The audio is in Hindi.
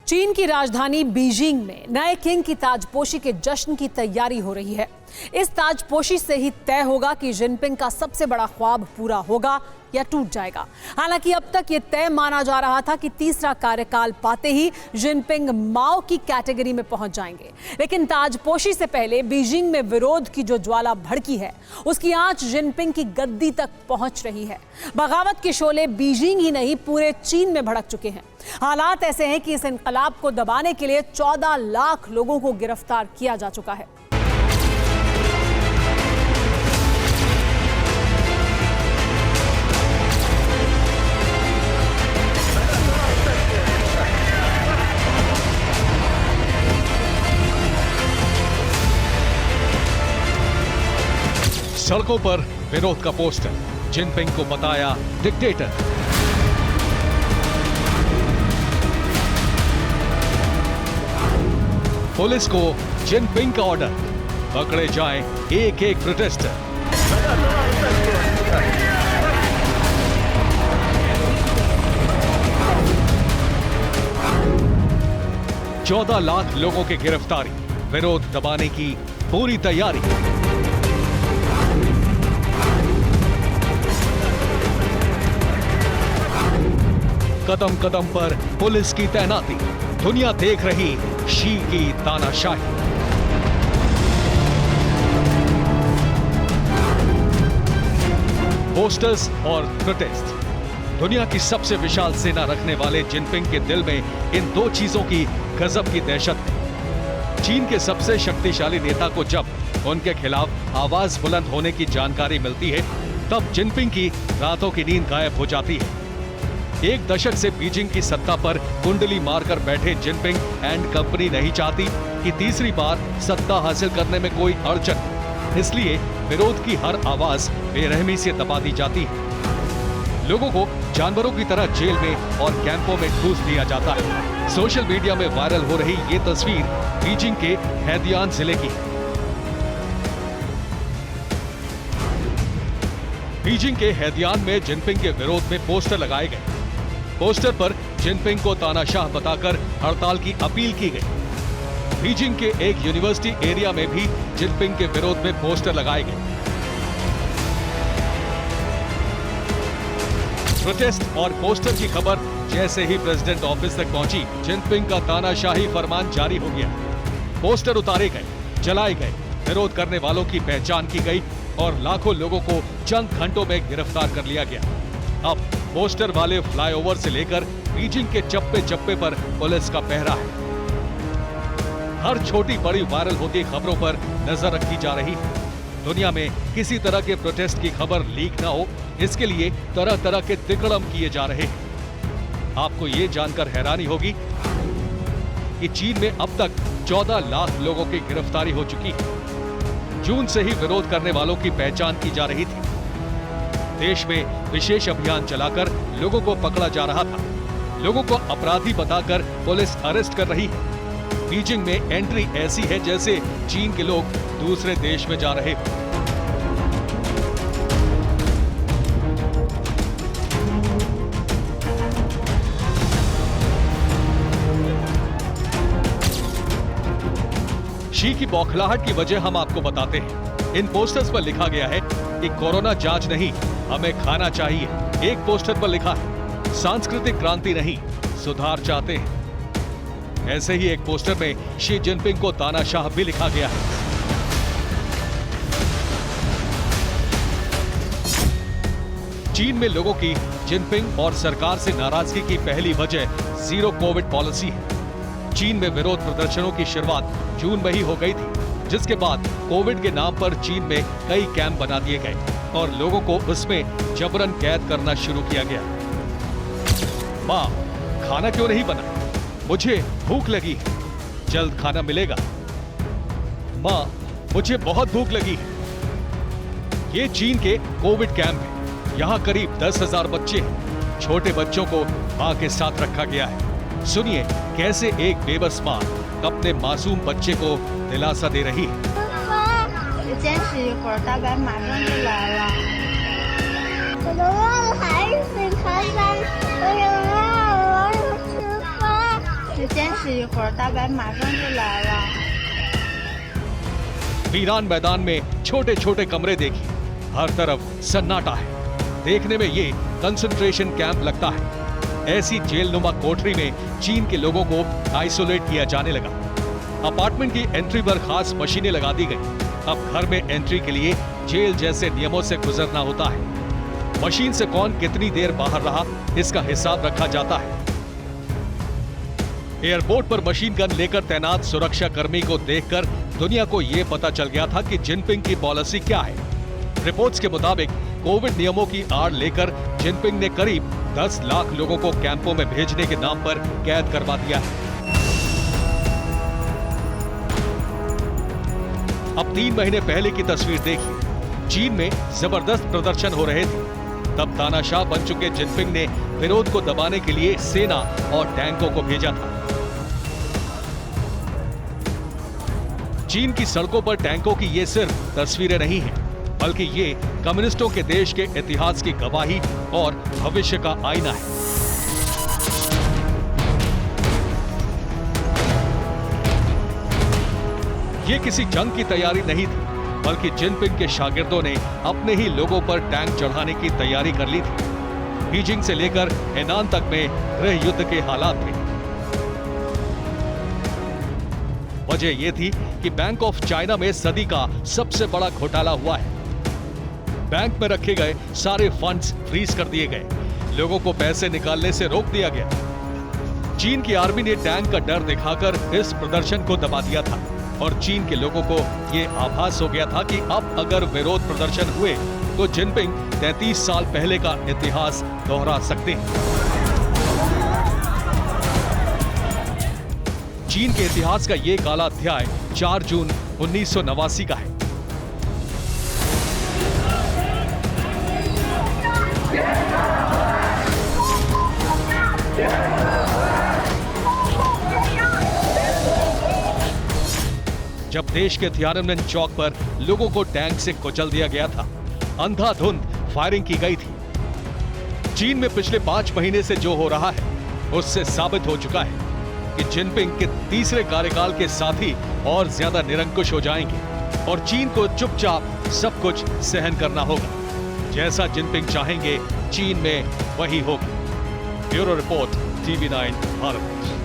चीन की राजधानी बीजिंग में नए किंग की ताजपोशी के जश्न की तैयारी हो रही है। इस ताजपोशी से ही तय होगा कि जिनपिंग का सबसे बड़ा ख्वाब पूरा होगा या टूट जाएगा। हालांकि अब तक ये तय माना जा रहा था कि तीसरा कार्यकाल पाते ही जिनपिंग माओ की कैटेगरी में पहुंच जाएंगे, लेकिन ताजपोशी से पहले बीजिंग में विरोध की जो ज्वाला भड़की है, उसकी आंच जिनपिंग की गद्दी तक पहुंच रही है। बगावत के शोले बीजिंग ही नहीं, पूरे चीन में भड़क चुके हैं। हालात ऐसे हैं कि इस इनकलाब को दबाने के लिए 14 लाख लोगों को गिरफ्तार किया जा चुका है। सड़कों पर विरोध का पोस्टर, जिनपिंग को बताया डिक्टेटर। पुलिस को जिनपिंग का ऑर्डर, पकड़े जाएं एक एक प्रोटेस्टर। चौदह लाख लोगों की गिरफ्तारी, विरोध दबाने की पूरी तैयारी। कदम कदम पर पुलिस की तैनाती, दुनिया देख रही शी की तानाशाही। पोस्टर्स और प्रोटेस्ट, दुनिया की सबसे विशाल सेना रखने वाले जिनपिंग के दिल में इन दो चीजों की गजब की दहशत है। चीन के सबसे शक्तिशाली नेता को जब उनके खिलाफ आवाज बुलंद होने की जानकारी मिलती है, तब जिनपिंग की रातों की नींद गायब हो जाती है। एक दशक से बीजिंग की सत्ता पर कुंडली मारकर बैठे जिनपिंग एंड कंपनी नहीं चाहती कि तीसरी बार सत्ता हासिल करने में कोई अड़चन, इसलिए विरोध की हर आवाज बेरहमी से दबा दी जाती है। लोगों को जानवरों की तरह जेल में और कैंपों में ठूस दिया जाता है। सोशल मीडिया में वायरल हो रही ये तस्वीर बीजिंग के हैदियान जिले की है। बीजिंग के हैदियान में जिनपिंग के विरोध में पोस्टर लगाए गए। पोस्टर पर जिनपिंग को तानाशाह बताकर हड़ताल की अपील की गई। बीजिंग के एक यूनिवर्सिटी एरिया में भी जिनपिंग के विरोध में पोस्टर लगाए गए। प्रोटेस्ट और पोस्टर की खबर जैसे ही प्रेसिडेंट ऑफिस तक पहुंची, जिनपिंग का तानाशाही फरमान जारी हो गया। पोस्टर उतारे गए, जलाए गए, विरोध करने वालों की पहचान की गई और लाखों लोगों को चंद घंटों में गिरफ्तार कर लिया गया। अब पोस्टर वाले फ्लाईओवर से लेकर बीजिंग के चप्पे चप्पे पर पुलिस का पहरा है। हर छोटी बड़ी वायरल होती खबरों पर नजर रखी जा रही है। दुनिया में किसी तरह के प्रोटेस्ट की खबर लीक ना हो, इसके लिए तरह तरह के तिकड़म किए जा रहे हैं। आपको ये जानकर हैरानी होगी कि चीन में अब तक 14 लाख लोगों की गिरफ्तारी हो चुकी है। जून से ही विरोध करने वालों की पहचान की जा रही थी। देश में विशेष अभियान चलाकर लोगों को पकड़ा जा रहा था। लोगों को अपराधी बताकर पुलिस अरेस्ट कर रही है। बीजिंग में एंट्री ऐसी है जैसे चीन के लोग दूसरे देश में जा रहे हो। शी की बौखलाहट की वजह हम आपको बताते हैं। इन पोस्टर्स पर लिखा गया है कि कोरोना जांच नहीं, हमें खाना चाहिए। एक पोस्टर पर लिखा है सांस्कृतिक क्रांति नहीं, सुधार चाहते हैं। ऐसे ही एक पोस्टर में शी जिनपिंग को तानाशाह भी लिखा गया है। चीन में लोगों की जिनपिंग और सरकार से नाराजगी की पहली वजह जीरो कोविड पॉलिसी है। चीन में विरोध प्रदर्शनों की शुरुआत जून में ही हो गई थी, जिसके बाद कोविड के नाम पर चीन में कई कैंप बना दिए गए और लोगों को उसमें जबरन कैद करना शुरू किया गया। माँ, खाना क्यों नहीं बना? मुझे भूख लगी है, जल्द खाना मिलेगा। माँ, मुझे बहुत भूख लगी है। ये चीन के कोविड कैंप है। यहाँ करीब 10,000 बच्चे हैं। छोटे बच्चों को माँ के साथ रखा गया है। सुनिए कैसे एक बेबस माँ अपने मासूम बच्चे को दिलासा दे रही है। 只坚持一会儿，大白马上就来了。 वीरान मैदान में छोटे छोटे कमरे देखिए, हर तरफ सन्नाटा है। देखने में ये कंसंट्रेशन कैंप लगता है। ऐसी जेलनुमा कोठरी में चीन के लोगों को आइसोलेट किया जाने लगा। अपार्टमेंट की एंट्री पर खास मशीनें लगा दी गई। अब घर में एंट्री के लिए जेल जैसे नियमों से गुजरना होता है। मशीन से कौन कितनी देर बाहर रहा, इसका हिसाब रखा जाता है। एयरपोर्ट पर मशीन गन लेकर तैनात सुरक्षा कर्मी को देखकर दुनिया को यह पता चल गया था कि जिनपिंग की पॉलिसी क्या है। रिपोर्ट्स के मुताबिक कोविड नियमों की आड़ लेकर जिनपिंग ने करीब 10 लाख लोगों को कैंपों में भेजने के नाम पर कैद करवा दिया है। अब 3 महीने पहले की तस्वीर देखिए। चीन में जबरदस्त प्रदर्शन हो रहे थे। तब तानाशाह बन चुके जिनपिंग ने विरोध को दबाने के लिए सेना और टैंकों को भेजा था। चीन की सड़कों पर टैंकों की ये सिर्फ तस्वीरें नहीं हैं, बल्कि ये कम्युनिस्टों के देश के इतिहास की गवाही और भविष्य का आईना है। ये किसी जंग की तैयारी नहीं थी, बल्कि जिनपिंग के शागिर्दों ने अपने ही लोगों पर टैंक चढ़ाने की तैयारी कर ली थी। बीजिंग से लेकर हेनान तक में गृह युद्ध के हालात थे। वजह यह थी कि बैंक ऑफ चाइना में सदी का सबसे बड़ा घोटाला हुआ है। बैंक में रखे गए सारे फंड्स फ्रीज कर दिए गए। लोगों को पैसे निकालने से रोक दिया गया। चीन की आर्मी ने टैंक का डर दिखाकर इस प्रदर्शन को दबा दिया था और चीन के लोगों को यह आभास हो गया था कि अब अगर विरोध प्रदर्शन हुए तो जिनपिंग 33 साल पहले का इतिहास दोहरा सकते हैं। चीन के इतिहास का यह काला अध्याय 4 जून 1989 का है। जब देश के तियाननमेन चौक पर लोगों को टैंक से कुचल दिया गया था, अंधाधुंध फायरिंग की गई थी। चीन में पिछले 5 महीने से जो हो रहा है, उससे साबित हो चुका है कि जिनपिंग के तीसरे कार्यकाल के साथी और ज्यादा निरंकुश हो जाएंगे और चीन को चुपचाप सब कुछ सहन करना होगा। जैसा जिनपिंग चाहेंगे, चीन में वही होगा। Bureau report, TV9 Bharat.